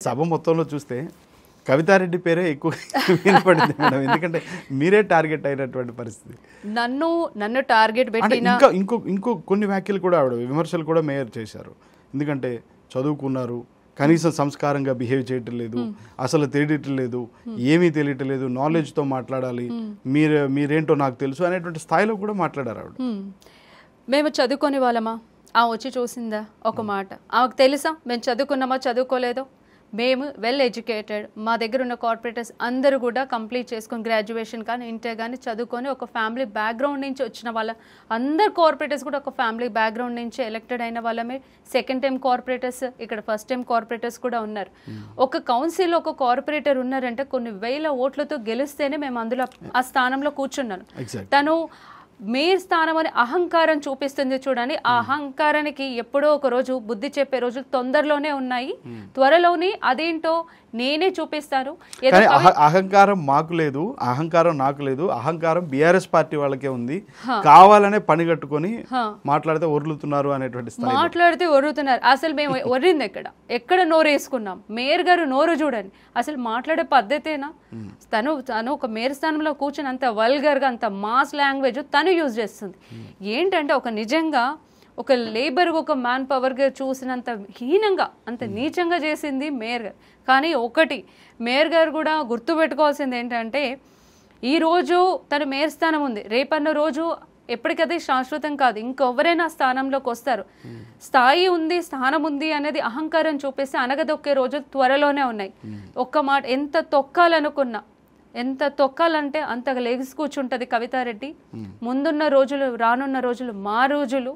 సభ మొత్తంలో చూస్తే కవితారెడ్డి పేరే ఎక్కువ వినపడింది మేడం, ఎందుకంటే మీరే టార్గెట్ అయినటువంటి పరిస్థితి. నన్ను టార్గెట్ పెట్టిన ఇంకో కొన్ని వ్యాఖ్యలు కూడా ఆవిడ విమర్శలు కూడా మేయర్ చేశారు. ఎందుకంటే చదువుకున్నారు, కనీసం సంస్కారంగా బిహేవ్ చేయటం లేదు, అసలు తెలియటం లేదు, ఏమీ తెలియటం లేదు, నాలెడ్జ్తో మాట్లాడాలి, మీరేంటో నాకు తెలుసు అనేటువంటి స్థాయిలో కూడా మాట్లాడారు ఆవిడ. మేము చదువుకొని వాళ్ళమా? వచ్చి చూసిందా ఒక మాట? ఆమెకు తెలుసా మేము చదువుకున్నామా చదువుకోలేదో? మేము వెల్ ఎడ్యుకేటెడ్, మా దగ్గర ఉన్న కార్పొరేటర్స్ అందరూ కూడా కంప్లీట్ చేసుకొని గ్రాడ్యుయేషన్ కానీ ఇంటర్ కానీ చదువుకొని ఒక ఫ్యామిలీ బ్యాక్గ్రౌండ్ నుంచి వచ్చిన వాళ్ళ అందరు కార్పొరేటర్స్ కూడా ఒక ఫ్యామిలీ బ్యాక్గ్రౌండ్ నుంచి ఎలక్టెడ్ అయిన వాళ్ళమే. సెకండ్ టైం కార్పొరేటర్స్, ఇక్కడ ఫస్ట్ టైం కార్పొరేటర్స్ కూడా ఉన్నారు. ఒక కౌన్సిల్లో ఒక కార్పొరేటర్ ఉన్నారంటే కొన్ని వేల ఓట్లతో గెలిస్తేనే మేము అందులో ఆ స్థానంలో కూర్చున్నాను. తను మేయర్ స్థానం అని అహంకారం చూపిస్తుంది చూడండి. ఆ అహంకారానికి ఎప్పుడో ఒక రోజు బుద్ధి చెప్పే రోజులు తొందరలోనే ఉన్నాయి, త్వరలోనే అదేంటో నేనే చూపిస్తాను. అహంకారం మాకు లేదు, అహంకారం నాకు లేదు, అహంకారం బీఆర్ఎస్ పార్టీ వాళ్ళకే ఉంది. కావాలనే పని కట్టుకొని మాట్లాడితే ఒర్లుతున్నారు అనేటువంటి మాట్లాడితే ఒర్రుతున్నారు. అసలు మేము ఒర్రింది ఎక్కడ నోరు వేసుకున్నాం? మేయర్ గారు నోరు చూడండి, అసలు మాట్లాడే పద్ధతేనా? తను ఒక మేయర్ స్థానంలో కూర్చొని అంత వల్గర్గా అంత మాస్ లాంగ్వేజ్ తను యూజ్ చేస్తుంది. ఏంటంటే ఒక నిజంగా ఒక లేబర్ ఒక మ్యాన్ పవర్గా చూసినంత హీనంగా అంత నీచంగా చేసింది మేయర్ గారు. కానీ ఒకటి మేయర్ గారు కూడా గుర్తుపెట్టుకోవాల్సింది ఏంటంటే ఈరోజు తన మేయర్ స్థానం ఉంది, రేపన్న రోజు ఎప్పటికదే శాశ్వతం కాదు, ఇంకెవరైనా స్థానంలోకి వస్తారు. స్థాయి ఉంది, స్థానం ఉంది అనేది అహంకారం చూపిస్తే అనగదొక్కే రోజులు త్వరలోనే ఉన్నాయి. ఒక్క మాట, ఎంత తొక్కాలనుకున్నా, ఎంత తొక్కాలంటే అంతగా లెగిసి కూర్చుంటుంది కవితారెడ్డి. ముందున్న రోజులు, రానున్న రోజులు మా రోజులు.